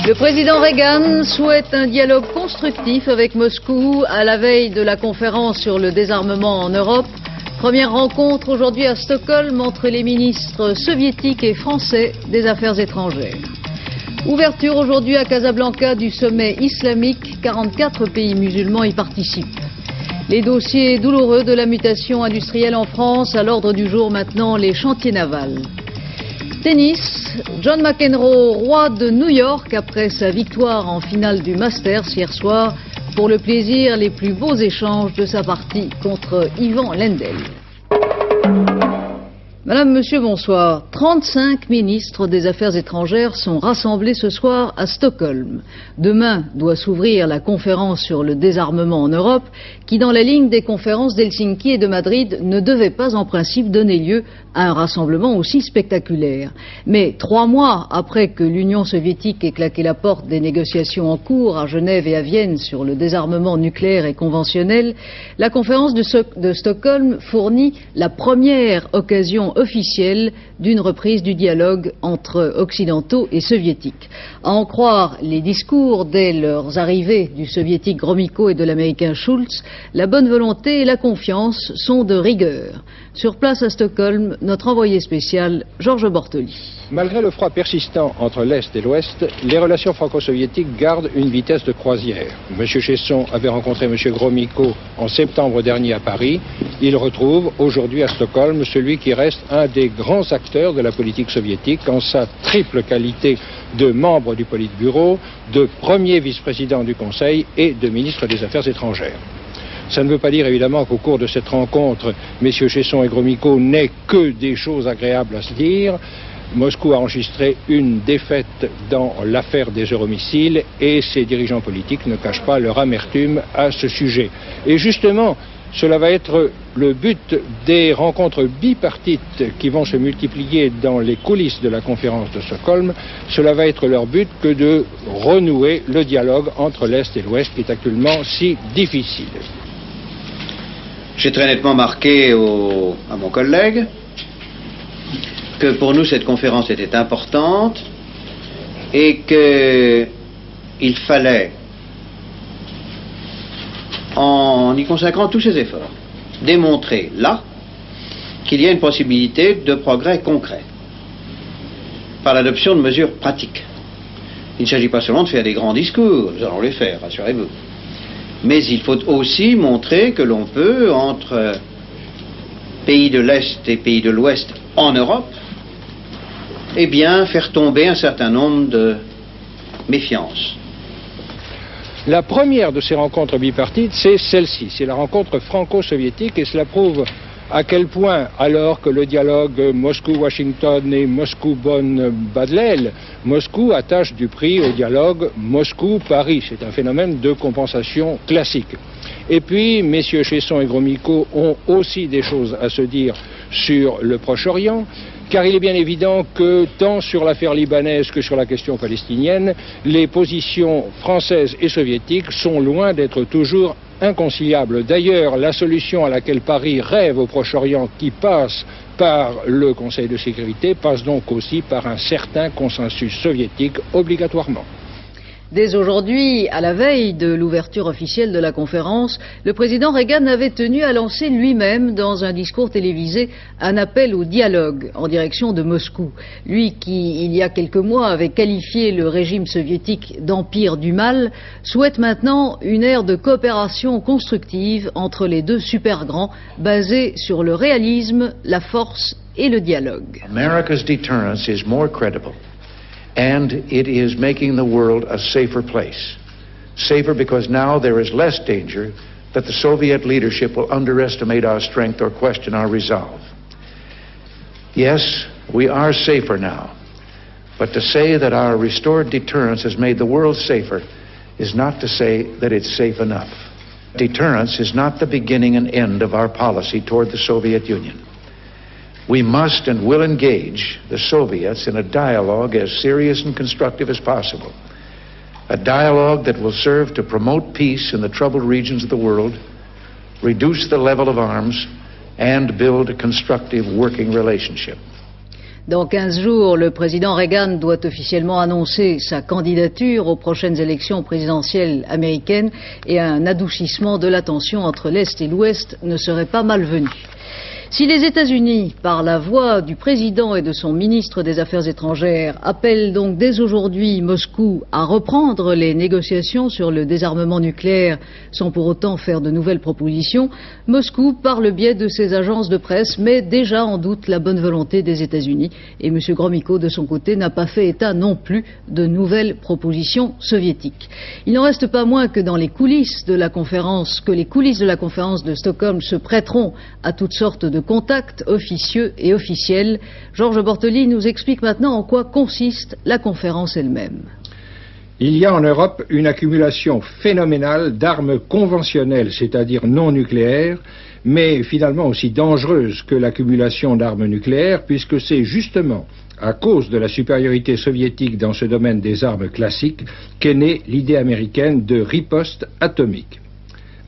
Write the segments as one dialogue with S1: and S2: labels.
S1: Le président Reagan souhaite un dialogue constructif avec Moscou à la veille de la conférence sur le désarmement en Europe. Première rencontre aujourd'hui à Stockholm entre les ministres soviétiques et français des Affaires étrangères. Ouverture aujourd'hui à Casablanca du sommet islamique, 44 pays musulmans y participent. Les dossiers douloureux de la mutation industrielle en France, à l'ordre du jour maintenant les chantiers navals. Tennis, John McEnroe, roi de New York après sa victoire en finale du Masters hier soir. Pour le plaisir, les plus beaux échanges de sa partie contre Ivan Lendl. Madame, Monsieur, bonsoir. 35 ministres des Affaires étrangères sont rassemblés ce soir à Stockholm. Demain doit s'ouvrir la conférence sur le désarmement en Europe, qui dans la ligne des conférences d'Helsinki et de Madrid ne devait pas en principe donner lieu à un rassemblement aussi spectaculaire. Mais 3 mois après que l'Union soviétique ait claqué la porte des négociations en cours à Genève et à Vienne sur le désarmement nucléaire et conventionnel, la conférence de Stockholm fournit la première occasion officielle d'une reprise du dialogue entre occidentaux et soviétiques. À en croire les discours dès leurs arrivées du soviétique Gromyko et de l'américain Schulz, la bonne volonté et la confiance sont de rigueur. Sur place à Stockholm, notre envoyé spécial, Georges Bortoli.
S2: Malgré le froid persistant entre l'Est et l'Ouest, les relations franco-soviétiques gardent une vitesse de croisière. M. Chesson avait rencontré M. Gromyko en septembre dernier à Paris. Il retrouve aujourd'hui à Stockholm celui qui reste un des grands acteurs de la politique soviétique en sa triple qualité de membre du Politburo, de premier vice-président du Conseil et de ministre des Affaires étrangères. Ça ne veut pas dire évidemment qu'au cours de cette rencontre, M. Chesson et Gromyko n'aient que des choses agréables à se dire. Moscou a enregistré une défaite dans l'affaire des euromissiles et ses dirigeants politiques ne cachent pas leur amertume à ce sujet. Et justement, cela va être le but des rencontres bipartites qui vont se multiplier dans les coulisses de la conférence de Stockholm. Cela va être leur but que de renouer le dialogue entre l'Est et l'Ouest qui est actuellement si difficile.
S3: J'ai très nettement marqué à mon collègue que pour nous cette conférence était importante et qu'il fallait, en y consacrant tous ses efforts, démontrer là qu'il y a une possibilité de progrès concret par l'adoption de mesures pratiques. Il ne s'agit pas seulement de faire des grands discours, nous allons les faire, rassurez-vous. Mais il faut aussi montrer que l'on peut, entre pays de l'Est et pays de l'Ouest en Europe, eh bien, faire tomber un certain nombre de méfiances.
S2: La première de ces rencontres bipartites, c'est celle-ci, c'est la rencontre franco-soviétique et cela prouve à quel point, alors que le dialogue Moscou-Washington et Moscou-Bonn-Bad-Leil, Moscou attache du prix au dialogue Moscou-Paris. C'est un phénomène de compensation classique. Et puis, messieurs Chesson et Gromyko ont aussi des choses à se dire sur le Proche-Orient, car il est bien évident que tant sur l'affaire libanaise que sur la question palestinienne, les positions françaises et soviétiques sont loin d'être toujours inconciliable. D'ailleurs, la solution à laquelle Paris rêve au Proche-Orient, qui passe par le Conseil de sécurité, passe donc aussi par un certain consensus soviétique obligatoirement.
S1: Dès aujourd'hui, à la veille de l'ouverture officielle de la conférence, le président Reagan avait tenu à lancer lui-même, dans un discours télévisé, un appel au dialogue en direction de Moscou. Lui qui, il y a quelques mois, avait qualifié le régime soviétique d'empire du mal, souhaite maintenant une ère de coopération constructive entre les deux super grands, basée sur le réalisme, la force et le dialogue.
S4: America's deterrence is more credible. And it is making the world a safer place. Safer because now there is less danger that the Soviet leadership will underestimate our strength or question our resolve. Yes, we are safer now. But to say that our restored deterrence has made the world safer is not to say that it's safe enough. Deterrence is not the beginning and end of our policy toward the Soviet Union. We must and will engage the Soviets in a dialogue as serious and constructive as possible. A dialogue that will serve to promote peace in the troubled regions of the world, reduce the level of arms, and build a constructive working relationship.
S1: Dans 15 jours, le président Reagan doit officiellement annoncer sa candidature aux prochaines élections présidentielles américaines et un adoucissement de la tension entre l'Est et l'Ouest ne serait pas malvenu. Si les États-Unis, par la voix du président et de son ministre des Affaires étrangères, appellent donc dès aujourd'hui Moscou à reprendre les négociations sur le désarmement nucléaire sans pour autant faire de nouvelles propositions, Moscou, par le biais de ses agences de presse, met déjà en doute la bonne volonté des États-Unis. Et M. Gromyko, de son côté, n'a pas fait état non plus de nouvelles propositions soviétiques. Il n'en reste pas moins que dans les coulisses de la conférence, de Stockholm se prêteront à toutes sortes de contacts officieux et officiels. Georges Bortoli nous explique maintenant en quoi consiste la conférence elle-même.
S2: Il y a en Europe une accumulation phénoménale d'armes conventionnelles, c'est-à-dire non nucléaires, mais finalement aussi dangereuses que l'accumulation d'armes nucléaires, puisque c'est justement à cause de la supériorité soviétique dans ce domaine des armes classiques qu'est née l'idée américaine de riposte atomique.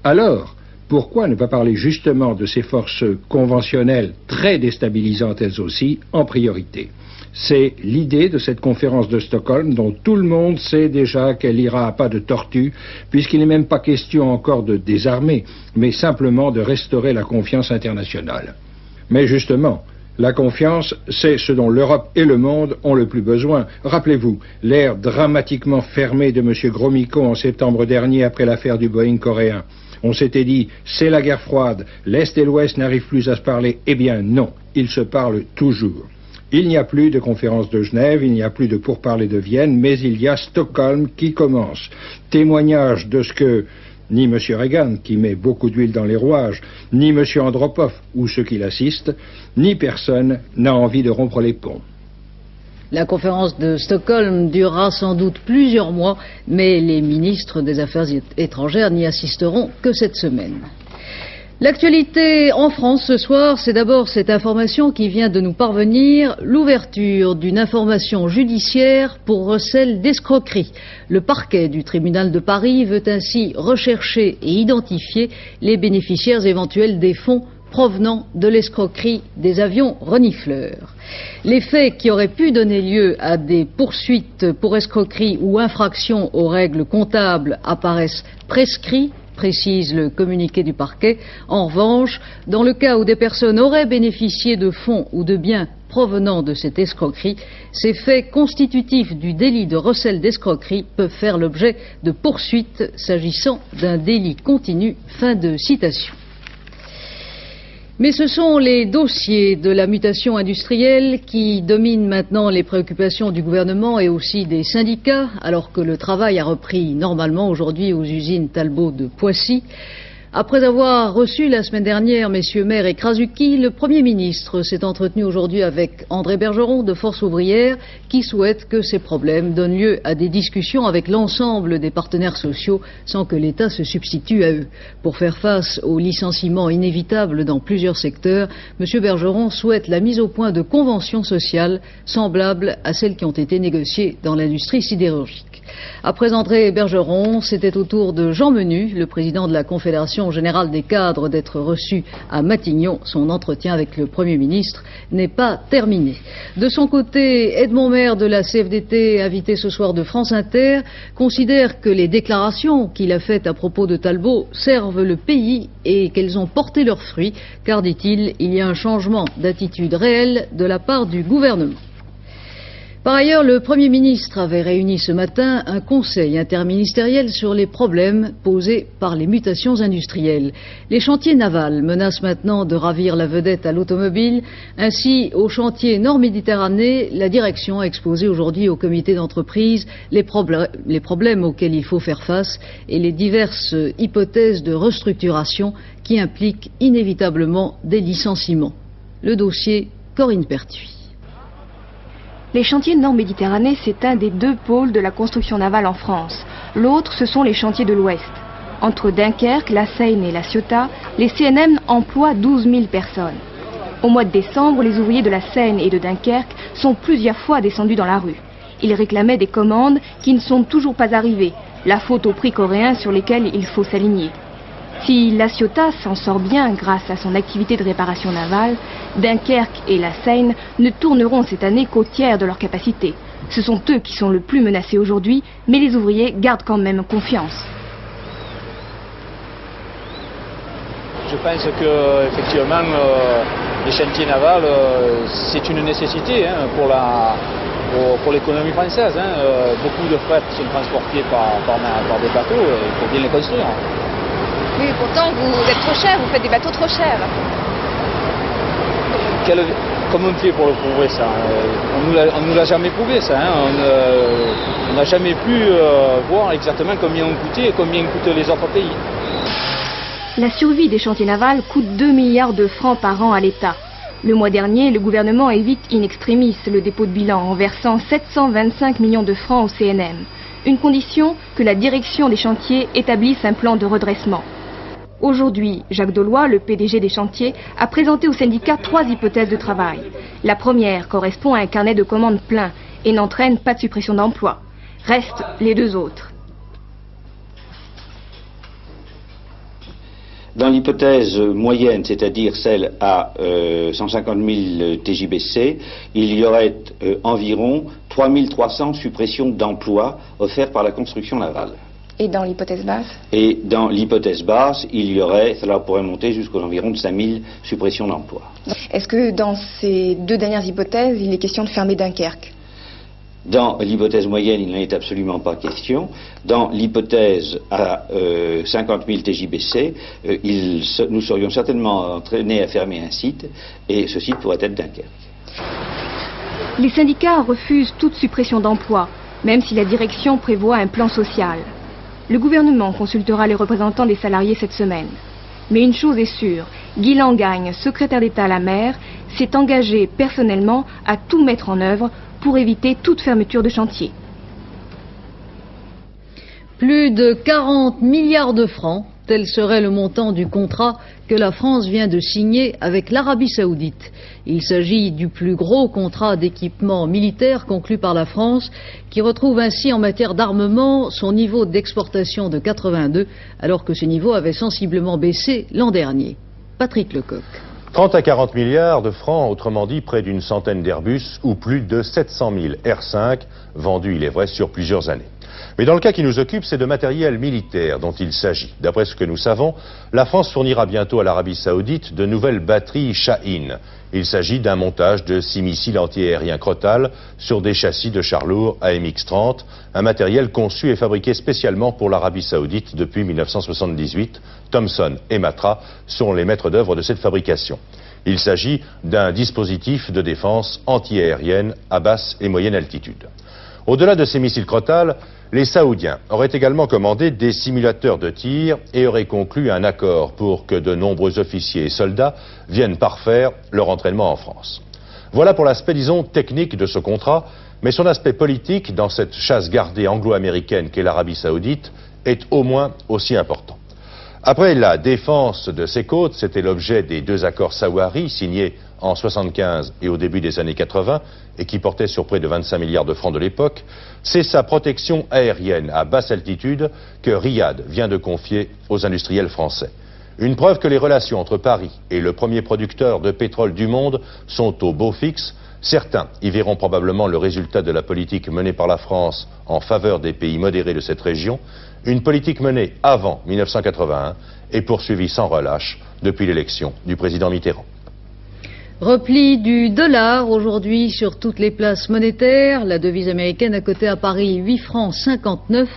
S2: Alors, pourquoi ne pas parler justement de ces forces conventionnelles très déstabilisantes elles aussi en priorité? C'est l'idée de cette conférence de Stockholm dont tout le monde sait déjà qu'elle ira à pas de tortue, puisqu'il n'est même pas question encore de désarmer, mais simplement de restaurer la confiance internationale. Mais justement, la confiance, c'est ce dont l'Europe et le monde ont le plus besoin. Rappelez-vous, l'air dramatiquement fermé de M. Gromyko en septembre dernier après l'affaire du Boeing coréen. On s'était dit, c'est la guerre froide, l'Est et l'Ouest n'arrivent plus à se parler. Eh bien non, ils se parlent toujours. Il n'y a plus de conférence de Genève, il n'y a plus de pourparlers de Vienne, mais il y a Stockholm qui commence. Témoignage de ce que ni M. Reagan, qui met beaucoup d'huile dans les rouages, ni M. Andropov, ou ceux qui l'assistent, ni personne n'a envie de rompre les ponts.
S1: La conférence de Stockholm durera sans doute plusieurs mois, mais les ministres des Affaires étrangères n'y assisteront que cette semaine. L'actualité en France ce soir, c'est d'abord cette information qui vient de nous parvenir, l'ouverture d'une information judiciaire pour recel d'escroquerie. Le parquet du tribunal de Paris veut ainsi rechercher et identifier les bénéficiaires éventuels des fonds provenant de l'escroquerie des avions renifleurs. Les faits qui auraient pu donner lieu à des poursuites pour escroquerie ou infraction aux règles comptables apparaissent prescrits, précise le communiqué du parquet. En revanche, dans le cas où des personnes auraient bénéficié de fonds ou de biens provenant de cette escroquerie, ces faits constitutifs du délit de recel d'escroquerie peuvent faire l'objet de poursuites s'agissant d'un délit continu. Fin de citation. Mais ce sont les dossiers de la mutation industrielle qui dominent maintenant les préoccupations du gouvernement et aussi des syndicats, alors que le travail a repris normalement aujourd'hui aux usines Talbot de Poissy. Après avoir reçu la semaine dernière messieurs Maire et Krasuki, le Premier ministre s'est entretenu aujourd'hui avec André Bergeron de Force ouvrière qui souhaite que ces problèmes donnent lieu à des discussions avec l'ensemble des partenaires sociaux sans que l'État se substitue à eux. Pour faire face aux licenciements inévitables dans plusieurs secteurs, M. Bergeron souhaite la mise au point de conventions sociales semblables à celles qui ont été négociées dans l'industrie sidérurgique. Après André Bergeron, c'était au tour de Jean Menu, le président de la Confédération générale des cadres, d'être reçu à Matignon. Son entretien avec le Premier ministre n'est pas terminé. De son côté, Edmond Maire de la CFDT, invité ce soir de France Inter, considère que les déclarations qu'il a faites à propos de Talbot servent le pays et qu'elles ont porté leurs fruits, car, dit-il, il y a un changement d'attitude réel de la part du gouvernement. Par ailleurs, le Premier ministre avait réuni ce matin un conseil interministériel sur les problèmes posés par les mutations industrielles. Les chantiers navals menacent maintenant de ravir la vedette à l'automobile. Ainsi, au chantier Nord-Méditerranée, la direction a exposé aujourd'hui au comité d'entreprise les problèmes auxquels il faut faire face et les diverses hypothèses de restructuration qui impliquent inévitablement des licenciements. Le dossier, Corinne Pertuis.
S5: Les chantiers Nord-Méditerranée, c'est un des deux pôles de la construction navale en France. L'autre, ce sont les chantiers de l'Ouest. Entre Dunkerque, la Seine et la Ciotat, les CNM emploient 12 000 personnes. Au mois de décembre, les ouvriers de la Seine et de Dunkerque sont plusieurs fois descendus dans la rue. Ils réclamaient des commandes qui ne sont toujours pas arrivées, la faute aux prix coréens sur lesquels il faut s'aligner. Si la Ciotat s'en sort bien grâce à son activité de réparation navale, Dunkerque et la Seine ne tourneront cette année qu'au tiers de leur capacité. Ce sont eux qui sont le plus menacés aujourd'hui, mais les ouvriers gardent quand même confiance.
S6: Je pense que effectivement, les chantiers navals, c'est une nécessité pour l'économie française. Beaucoup de fret sont transportés par des bateaux, il faut bien les construire.
S5: Oui, pourtant vous êtes trop cher, vous faites des bateaux trop chers.
S6: Comment on fait pour le prouver ça? On ne nous l'a jamais prouvé ça. On n'a jamais pu voir exactement combien on coûtait et combien coûtent les autres pays.
S5: La survie des chantiers navals coûte 2 milliards de francs par an à l'État. Le mois dernier, le gouvernement évite in extremis le dépôt de bilan en versant 725 millions de francs au CNM. Une condition que la direction des chantiers établisse un plan de redressement. Aujourd'hui, Jacques Dolois, le PDG des chantiers, a présenté au syndicat 3 hypothèses de travail. La première correspond à un carnet de commandes plein et n'entraîne pas de suppression d'emplois. Restent les 2 autres.
S7: Dans l'hypothèse moyenne, c'est-à-dire celle à 150 000 TJBC, il y aurait environ 3 300 suppressions d'emplois offertes par la construction navale.
S5: Et dans l'hypothèse basse?
S7: Et dans l'hypothèse basse, cela pourrait monter jusqu'aux environs de 5 000 suppressions d'emplois.
S5: Est-ce que dans ces 2 dernières hypothèses, il est question de fermer Dunkerque?
S7: Dans l'hypothèse moyenne, il n'en est absolument pas question. Dans l'hypothèse à 50 000 TJBC, nous serions certainement entraînés à fermer un site, et ce site pourrait être Dunkerque.
S5: Les syndicats refusent toute suppression d'emplois, même si la direction prévoit un plan social. Le gouvernement consultera les représentants des salariés cette semaine. Mais une chose est sûre, Guy Langagne, secrétaire d'État à la mer, s'est engagé personnellement à tout mettre en œuvre pour éviter toute fermeture de chantier.
S1: Plus de 40 milliards de francs, tel serait le montant du contrat que la France vient de signer avec l'Arabie Saoudite. Il s'agit du plus gros contrat d'équipement militaire conclu par la France, qui retrouve ainsi en matière d'armement son niveau d'exportation de 82, alors que ce niveau avait sensiblement baissé l'an dernier. Patrick Lecoq.
S8: 30 à 40 milliards de francs, autrement dit près d'une centaine d'Airbus ou plus de 700 000 R5, vendus, il est vrai, sur plusieurs années. Mais dans le cas qui nous occupe, c'est de matériel militaire dont il s'agit. D'après ce que nous savons, la France fournira bientôt à l'Arabie Saoudite de nouvelles batteries Shahin. Il s'agit d'un montage de 6 missiles antiaériens Crotale sur des châssis de chars lourds AMX-30, un matériel conçu et fabriqué spécialement pour l'Arabie Saoudite depuis 1978. Thomson et Matra sont les maîtres d'œuvre de cette fabrication. Il s'agit d'un dispositif de défense antiaérienne à basse et moyenne altitude. Au-delà de ces missiles Crotale, les Saoudiens auraient également commandé des simulateurs de tir et auraient conclu un accord pour que de nombreux officiers et soldats viennent parfaire leur entraînement en France. Voilà pour l'aspect, disons, technique de ce contrat, mais son aspect politique dans cette chasse gardée anglo-américaine qu'est l'Arabie Saoudite est au moins aussi important. Après la défense de ses côtes, c'était l'objet des 2 accords Saouari signés en 1975 et au début des années 80 et qui portaient sur près de 25 milliards de francs de l'époque, c'est sa protection aérienne à basse altitude que Riyad vient de confier aux industriels français. Une preuve que les relations entre Paris et le premier producteur de pétrole du monde sont au beau fixe. Certains y verront probablement le résultat de la politique menée par la France en faveur des pays modérés de cette région, une politique menée avant 1981 et poursuivie sans relâche depuis l'élection du président Mitterrand.
S1: Repli du dollar aujourd'hui sur toutes les places monétaires. La devise américaine a coté à Paris 8 francs 59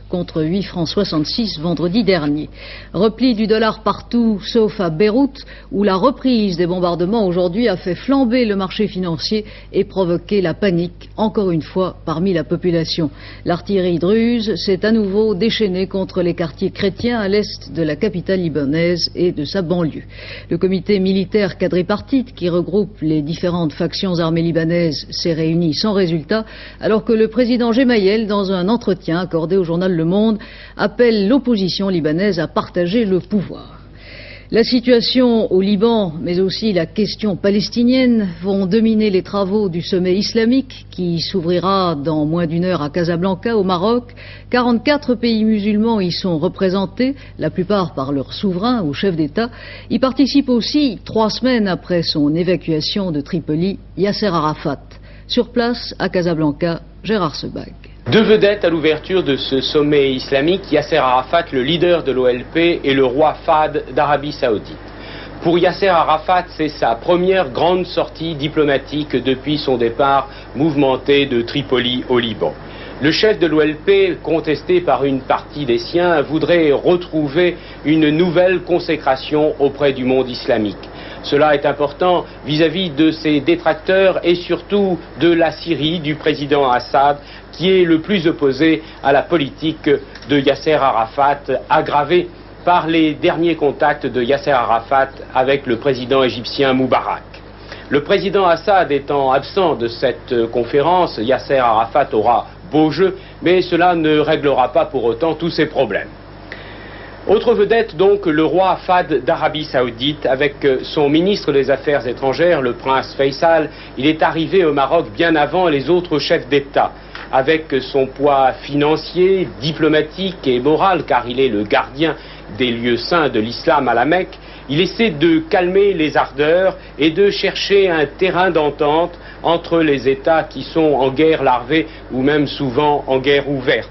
S1: contre 8 francs 66 vendredi dernier. Repli du dollar partout sauf à Beyrouth où la reprise des bombardements aujourd'hui a fait flamber le marché financier et provoqué la panique encore une fois parmi la population. L'artillerie druze s'est à nouveau déchaînée contre les quartiers chrétiens à l'est de la capitale libanaise et de sa banlieue. Le comité militaire quadripartite qui regroupe les différentes factions armées libanaises s'est réuni sans résultat alors que le président Gemayel, dans un entretien accordé au journal Le Monde, appelle l'opposition libanaise à partager le pouvoir. La situation au Liban, mais aussi la question palestinienne, vont dominer les travaux du sommet islamique qui s'ouvrira dans moins d'une heure à Casablanca, au Maroc. 44 pays musulmans y sont représentés, la plupart par leurs souverains ou chefs d'État. Y participe aussi, 3 semaines après son évacuation de Tripoli, Yasser Arafat. Sur place, à Casablanca, Gérard Sebag.
S9: Deux vedettes à l'ouverture de ce sommet islamique, Yasser Arafat, le leader de l'OLP, et le roi Fahd d'Arabie Saoudite. Pour Yasser Arafat, c'est sa première grande sortie diplomatique depuis son départ mouvementé de Tripoli au Liban. Le chef de l'OLP, contesté par une partie des siens, voudrait retrouver une nouvelle consécration auprès du monde islamique. Cela est important vis-à-vis de ses détracteurs et surtout de la Syrie, du président Assad, qui est le plus opposé à la politique de Yasser Arafat, aggravée par les derniers contacts de Yasser Arafat avec le président égyptien Moubarak. Le président Assad étant absent de cette conférence, Yasser Arafat aura beau jeu, mais cela ne réglera pas pour autant tous ses problèmes. Autre vedette donc, le roi Fahd d'Arabie Saoudite avec son ministre des Affaires étrangères, le prince Faisal. Il est arrivé au Maroc bien avant les autres chefs d'État. Avec son poids financier, diplomatique et moral, car il est le gardien des lieux saints de l'islam à la Mecque, il essaie de calmer les ardeurs et de chercher un terrain d'entente entre les États qui sont en guerre larvée ou même souvent en guerre ouverte.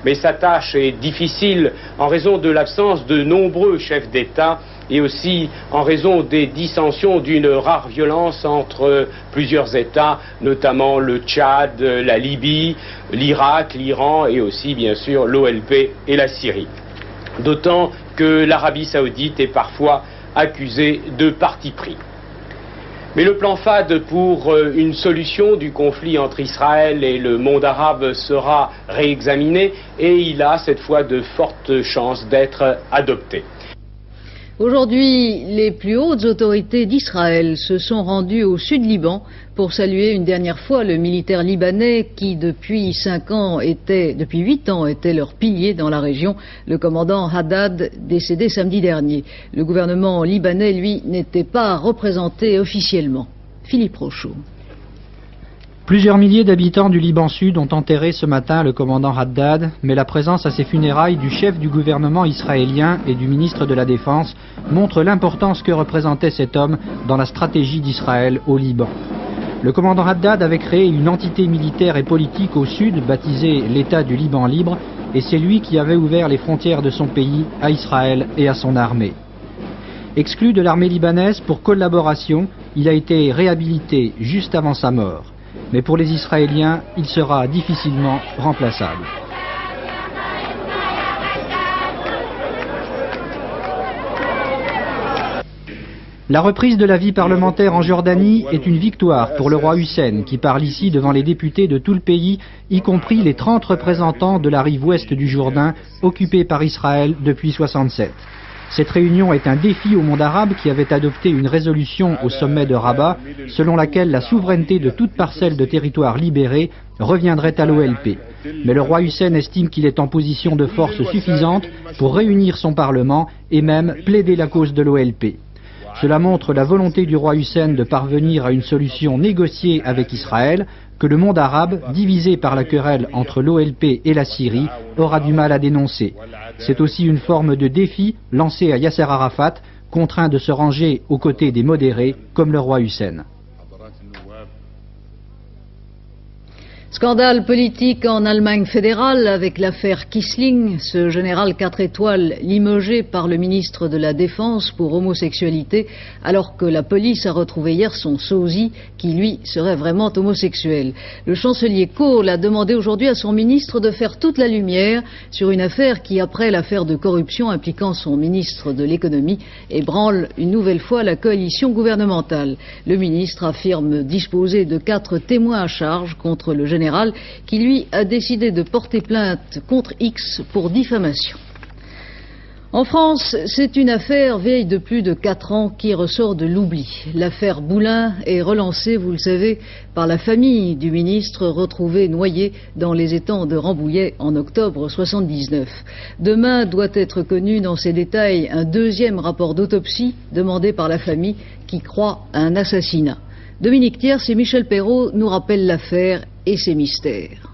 S9: Mais sa tâche est difficile en raison de l'absence de nombreux chefs d'État et aussi en raison des dissensions d'une rare violence entre plusieurs États, notamment le Tchad, la Libye, l'Irak, l'Iran et aussi bien sûr l'OLP et la Syrie. D'autant que l'Arabie Saoudite est parfois accusée de parti pris. Mais le plan Fahd pour une solution du conflit entre Israël et le monde arabe sera réexaminé et il a cette fois de fortes chances d'être adopté.
S1: Aujourd'hui, les plus hautes autorités d'Israël se sont rendues au sud Liban pour saluer une dernière fois le militaire libanais qui, depuis 8 ans, était leur pilier dans la région, le commandant Haddad, décédé samedi dernier. Le gouvernement libanais, lui, n'était pas représenté officiellement. Philippe Rochaud.
S10: Plusieurs milliers d'habitants du Liban Sud ont enterré ce matin le commandant Haddad, mais la présence à ces funérailles du chef du gouvernement israélien et du ministre de la Défense montre l'importance que représentait cet homme dans la stratégie d'Israël au Liban. Le commandant Haddad avait créé une entité militaire et politique au sud baptisée l'État du Liban libre, et c'est lui qui avait ouvert les frontières de son pays à Israël et à son armée. Exclu de l'armée libanaise pour collaboration, il a été réhabilité juste avant sa mort. Mais pour les Israéliens, il sera difficilement remplaçable. La reprise de la vie parlementaire en Jordanie est une victoire pour le roi Hussein, qui parle ici devant les députés de tout le pays, y compris les 30 représentants de la rive ouest du Jourdain, occupée par Israël depuis 1967. Cette réunion est un défi au monde arabe qui avait adopté une résolution au sommet de Rabat, selon laquelle la souveraineté de toute parcelle de territoire libérée reviendrait à l'OLP. Mais le roi Hussein estime qu'il est en position de force suffisante pour réunir son parlement et même plaider la cause de l'OLP. Cela montre la volonté du roi Hussein de parvenir à une solution négociée avec Israël, que le monde arabe, divisé par la querelle entre l'OLP et la Syrie, aura du mal à dénoncer. C'est aussi une forme de défi lancé à Yasser Arafat, contraint de se ranger aux côtés des modérés comme le roi Hussein.
S1: Scandale politique en Allemagne fédérale avec l'affaire Kissling, ce général 4 étoiles limogé par le ministre de la Défense pour homosexualité, alors que la police a retrouvé hier son sosie qui, lui, serait vraiment homosexuel. Le chancelier Kohl a demandé aujourd'hui à son ministre de faire toute la lumière sur une affaire qui, après l'affaire de corruption impliquant son ministre de l'économie, ébranle une nouvelle fois la coalition gouvernementale. Le ministre affirme disposer de 4 témoins à charge contre le général qui, lui, a décidé de porter plainte contre X pour diffamation. En France, c'est une affaire vieille de plus de 4 ans qui ressort de l'oubli. L'affaire Boulin est relancée, vous le savez, par la famille du ministre retrouvé noyé dans les étangs de Rambouillet en octobre 79. Demain doit être connu dans ses détails un deuxième rapport d'autopsie demandé par la famille qui croit à un assassinat. Dominique Thiers et Michel Perrault nous rappellent l'affaire et ses mystères.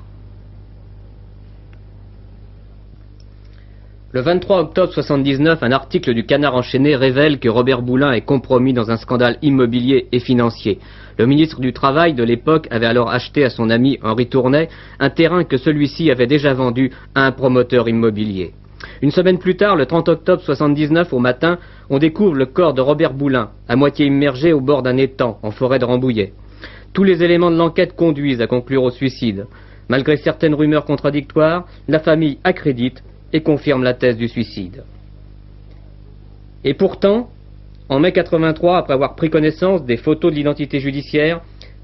S11: Le 23 octobre 1979, un article du Canard enchaîné révèle que Robert Boulin est compromis dans un scandale immobilier et financier. Le ministre du Travail de l'époque avait alors acheté à son ami Henri Tournay un terrain que celui-ci avait déjà vendu à un promoteur immobilier. Une semaine plus tard, le 30 octobre 1979, au matin, on découvre le corps de Robert Boulin, à moitié immergé au bord d'un étang, en forêt de Rambouillet. Tous les éléments de l'enquête conduisent à conclure au suicide. Malgré certaines rumeurs contradictoires, la famille accrédite et confirme la thèse du suicide. Et pourtant, en mai 83, après avoir pris connaissance des photos de l'identité judiciaire,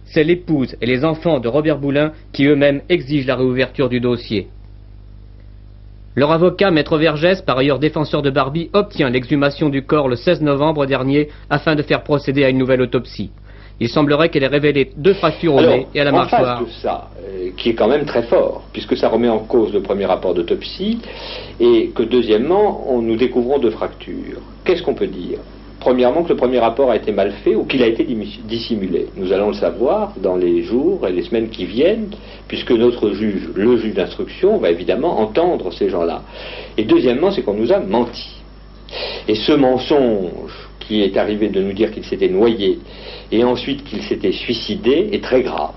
S11: c'est l'épouse et les enfants de Robert Boulin qui eux-mêmes exigent la réouverture du dossier. Leur avocat, Maître Vergès, par ailleurs défenseur de Barbie, obtient l'exhumation du corps le 16 novembre dernier afin de faire procéder à une nouvelle autopsie. Il semblerait qu'elle ait révélé 2 fractures au nez et à la mâchoire.
S12: En face de ça, qui est quand même très fort, puisque ça remet en cause le premier rapport d'autopsie, et que deuxièmement, nous découvrons 2 fractures. Qu'est-ce qu'on peut dire? Premièrement, que le premier rapport a été mal fait ou qu'il a été dissimulé. Nous allons le savoir dans les jours et les semaines qui viennent, puisque notre juge, le juge d'instruction, va évidemment entendre ces gens-là. Et deuxièmement, c'est qu'on nous a menti. Et ce mensonge qui est arrivé de nous dire qu'il s'était noyé et ensuite qu'il s'était suicidé est très grave.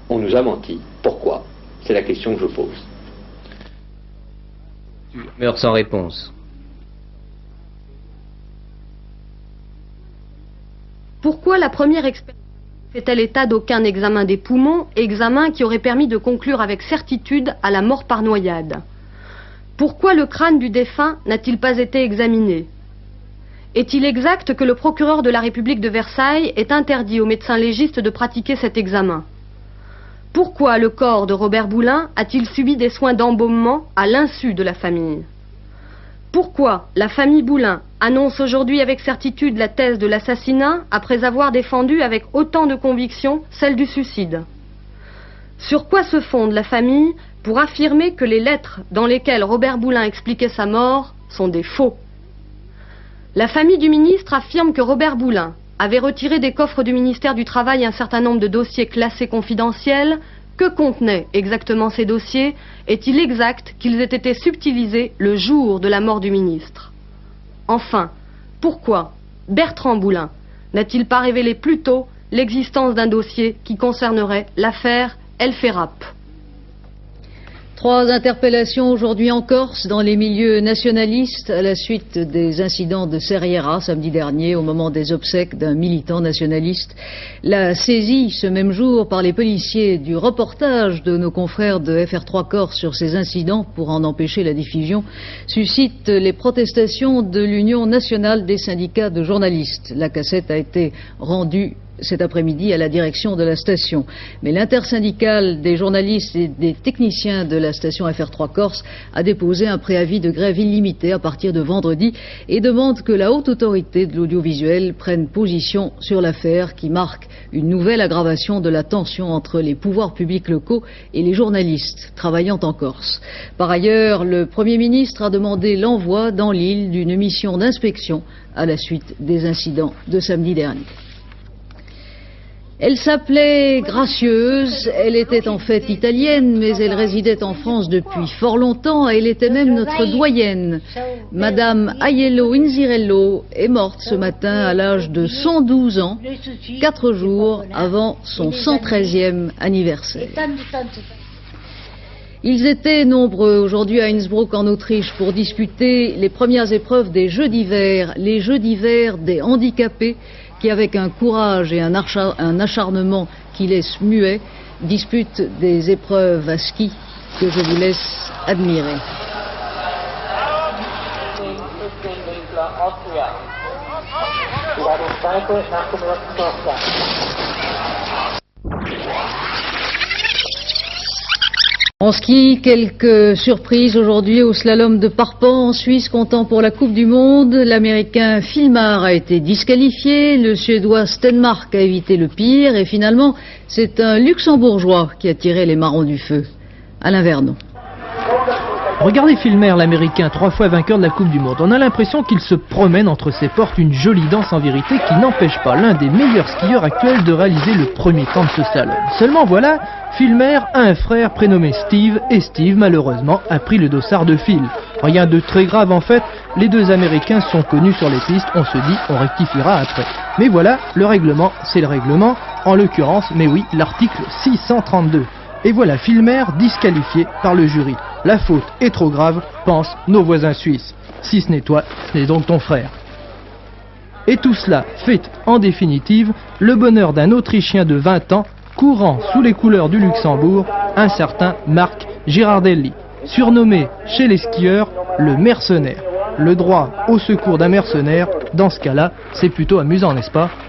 S12: On nous a menti. Pourquoi? C'est la question que je pose.
S11: Tu meurs sans réponse.
S13: Pourquoi la première expérience fait-elle état d'aucun examen des poumons, examen qui aurait permis de conclure avec certitude à la mort par noyade? Pourquoi le crâne du défunt n'a-t-il pas été examiné? Est-il exact que le procureur de la République de Versailles ait interdit aux médecins légistes de pratiquer cet examen? Pourquoi le corps de Robert Boulin a-t-il subi des soins d'embaumement à l'insu de la famille? Pourquoi la famille Boulin annonce aujourd'hui avec certitude la thèse de l'assassinat après avoir défendu avec autant de conviction celle du suicide? Sur quoi se fonde la famille pour affirmer que les lettres dans lesquelles Robert Boulin expliquait sa mort sont des faux? La famille du ministre affirme que Robert Boulin avait retiré des coffres du ministère du Travail un certain nombre de dossiers classés confidentiels. Que contenaient exactement ces dossiers? Est-il exact qu'ils aient été subtilisés le jour de la mort du ministre? Enfin, pourquoi Bertrand Boulin n'a-t-il pas révélé plus tôt l'existence d'un dossier qui concernerait l'affaire El Ferrap?
S1: 3 interpellations aujourd'hui en Corse dans les milieux nationalistes à la suite des incidents de Serriera samedi dernier au moment des obsèques d'un militant nationaliste. La saisie ce même jour par les policiers du reportage de nos confrères de FR3 Corse sur ces incidents pour en empêcher la diffusion suscite les protestations de l'Union nationale des syndicats de journalistes. La cassette a été rendue cet après-midi à la direction de la station. Mais l'intersyndicale des journalistes et des techniciens de la station FR3 Corse a déposé un préavis de grève illimité à partir de vendredi et demande que la haute autorité de l'audiovisuel prenne position sur l'affaire qui marque une nouvelle aggravation de la tension entre les pouvoirs publics locaux et les journalistes travaillant en Corse. Par ailleurs, le Premier ministre a demandé l'envoi dans l'île d'une mission d'inspection à la suite des incidents de samedi dernier. Elle s'appelait Gracieuse, elle était en fait italienne, mais elle résidait en France depuis fort longtemps et elle était même notre doyenne. Madame Aiello Inzirello est morte ce matin à l'âge de 112 ans, 4 jours avant son 113e anniversaire. Ils étaient nombreux aujourd'hui à Innsbruck en Autriche pour disputer les premières épreuves des Jeux d'hiver, les Jeux d'hiver des handicapés, qui avec un courage et un acharnement qui laisse muet, disputent des épreuves à ski que je vous laisse admirer. En ski, quelques surprises aujourd'hui au slalom de Parpan en Suisse, comptant pour la Coupe du Monde. L'Américain Filmar a été disqualifié, le Suédois Stenmark a évité le pire et finalement c'est un Luxembourgeois qui a tiré les marrons du feu. Alain Vernon.
S14: Regardez Filmer, l'Américain, 3 fois vainqueur de la Coupe du Monde. On a l'impression qu'il se promène entre ses portes, une jolie danse en vérité qui n'empêche pas l'un des meilleurs skieurs actuels de réaliser le premier temps de ce slalom. Seulement voilà, Filmer a un frère prénommé Steve et Steve malheureusement a pris le dossard de Phil. Rien de très grave en fait, les deux Américains sont connus sur les pistes, on se dit on rectifiera après. Mais voilà, le règlement c'est le règlement, en l'occurrence, mais oui, l'article 632. Et voilà Filmer disqualifié par le jury. La faute est trop grave, pensent nos voisins suisses. Si ce n'est toi, ce n'est donc ton frère. Et tout cela fait, en définitive, le bonheur d'un Autrichien de 20 ans, courant sous les couleurs du Luxembourg, un certain Marc Girardelli, surnommé chez les skieurs le mercenaire. Le droit au secours d'un mercenaire, dans ce cas-là, c'est plutôt amusant, n'est-ce pas ? «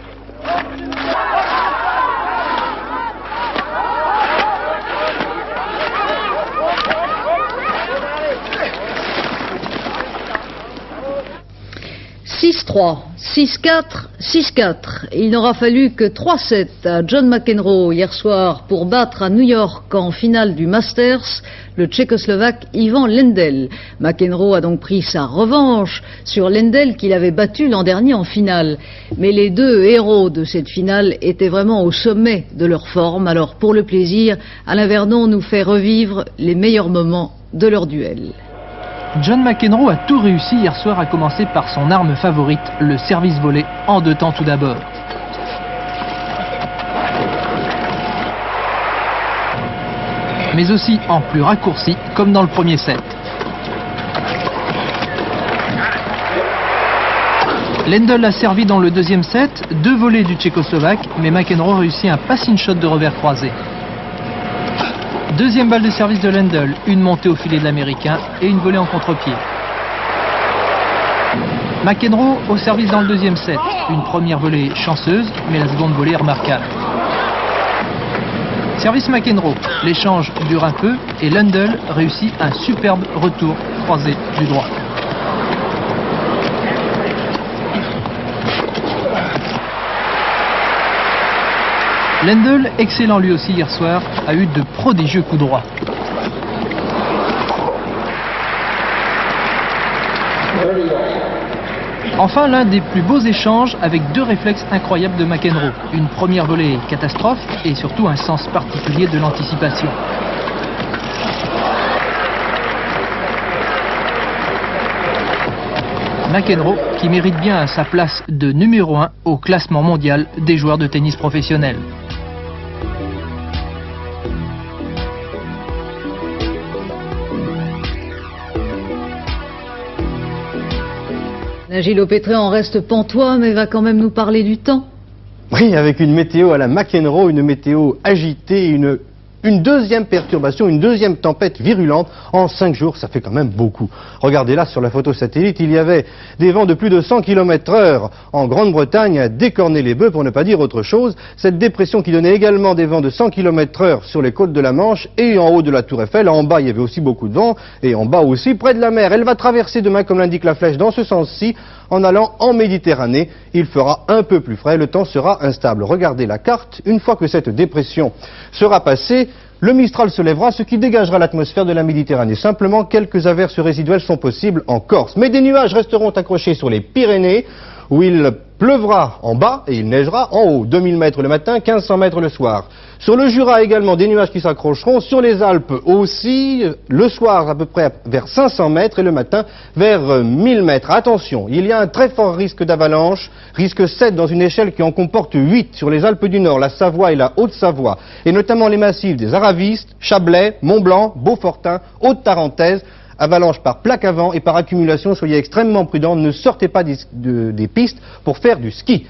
S1: 6-3, 6-4, 6-4. Il n'aura fallu que 3-7 à John McEnroe hier soir pour battre à New York en finale du Masters le Tchécoslovaque Ivan Lendl. McEnroe a donc pris sa revanche sur Lendl qu'il avait battu l'an dernier en finale. Mais les deux héros de cette finale étaient vraiment au sommet de leur forme. Alors pour le plaisir, Alain Vernon nous fait revivre les meilleurs moments de leur duel.
S14: John McEnroe a tout réussi hier soir, à commencer par son arme favorite, le service volé, en 2 temps tout d'abord. Mais aussi en plus raccourci, comme dans le premier set. Lendl a servi dans le deuxième set, 2 volées du Tchécoslovaque, mais McEnroe réussit un passing shot de revers croisé. Deuxième balle de service de Lendl, une montée au filet de l'Américain et une volée en contre-pied. McEnroe au service dans le deuxième set. Une première volée chanceuse, mais la seconde volée est remarquable. Service McEnroe, l'échange dure un peu et Lendl réussit un superbe retour croisé du droit. Lendl, excellent lui aussi hier soir, a eu de prodigieux coups droits. Enfin, l'un des plus beaux échanges avec 2 réflexes incroyables de McEnroe. Une première volée catastrophe et surtout un sens particulier de l'anticipation. McEnroe qui mérite bien sa place de numéro 1 au classement mondial des joueurs de tennis professionnels.
S1: Gilles Pétré en reste pantois, mais va quand même nous parler du temps.
S15: Oui, avec une météo à la McEnroe, une météo agitée, une deuxième perturbation, une deuxième tempête virulente en 5 jours, ça fait quand même beaucoup. Regardez là sur la photo satellite, il y avait des vents de plus de 100 km/h en Grande-Bretagne à Décorné-les-Bœufs pour ne pas dire autre chose. Cette dépression qui donnait également des vents de 100 km/h sur les côtes de la Manche et en haut de la Tour Eiffel. En bas, il y avait aussi beaucoup de vent et en bas aussi près de la mer. Elle va traverser demain, comme l'indique la flèche, dans ce sens-ci, en allant en Méditerranée. Il fera un peu plus frais, le temps sera instable. Regardez la carte, une fois que cette dépression sera passée, le Mistral se lèvera, ce qui dégagera l'atmosphère de la Méditerranée. Simplement, quelques averses résiduelles sont possibles en Corse. Mais des nuages resteront accrochés sur les Pyrénées, où il pleuvra en bas et il neigera en haut. 2000 mètres le matin, 1500 mètres le soir. Sur le Jura également, des nuages qui s'accrocheront. Sur les Alpes aussi, le soir à peu près vers 500 mètres et le matin vers 1000 mètres. Attention, il y a un très fort risque d'avalanche, risque 7 dans une échelle qui en comporte 8 sur les Alpes du Nord, la Savoie et la Haute-Savoie, et notamment les massifs des Aravistes, Chablais, Mont-Blanc, Beaufortin, Haute-Tarentaise. Avalanche par plaque à vent et par accumulation, soyez extrêmement prudents, ne sortez pas des pistes pour faire du ski.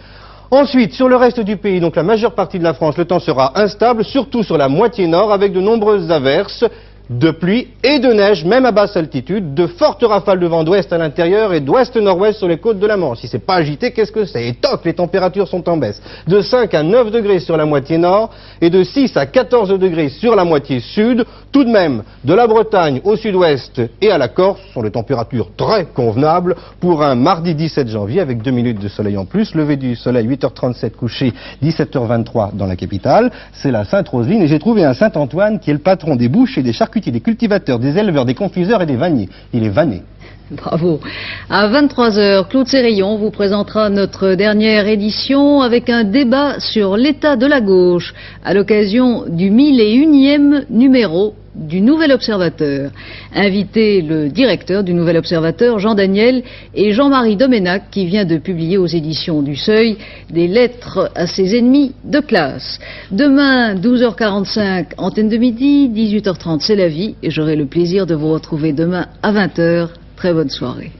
S15: Ensuite, sur le reste du pays, donc la majeure partie de la France, le temps sera instable, surtout sur la moitié nord, avec de nombreuses averses. de pluie et de neige, même à basse altitude, de fortes rafales de vent d'ouest à l'intérieur et d'ouest-nord-ouest sur les côtes de la Manche. Si c'est pas agité, qu'est-ce que c'est? Et toc, les températures sont en baisse. De 5 à 9 degrés sur la moitié nord et de 6 à 14 degrés sur la moitié sud. Tout de même, de la Bretagne au sud-ouest et à la Corse, ce sont des températures très convenables pour un mardi 17 janvier avec 2 minutes de soleil en plus. Lever du soleil 8h37, couché 17h23 dans la capitale. C'est la Sainte-Roseline et j'ai trouvé un Saint-Antoine qui est le patron des bouches et des charcutiers, des cultivateurs, des éleveurs, des confiseurs et des vanniers. Il est vanné.
S1: Bravo. À 23h, Claude Sérillon vous présentera notre dernière édition avec un débat sur l'état de la gauche à l'occasion du 1001e numéro du Nouvel Observateur. Invité le directeur du Nouvel Observateur, Jean Daniel, et Jean-Marie Doménac, qui vient de publier aux éditions du Seuil des lettres à ses ennemis de classe. Demain, 12h45, antenne de midi, 18h30, c'est la vie, et j'aurai le plaisir de vous retrouver demain à 20h. Très bonne soirée.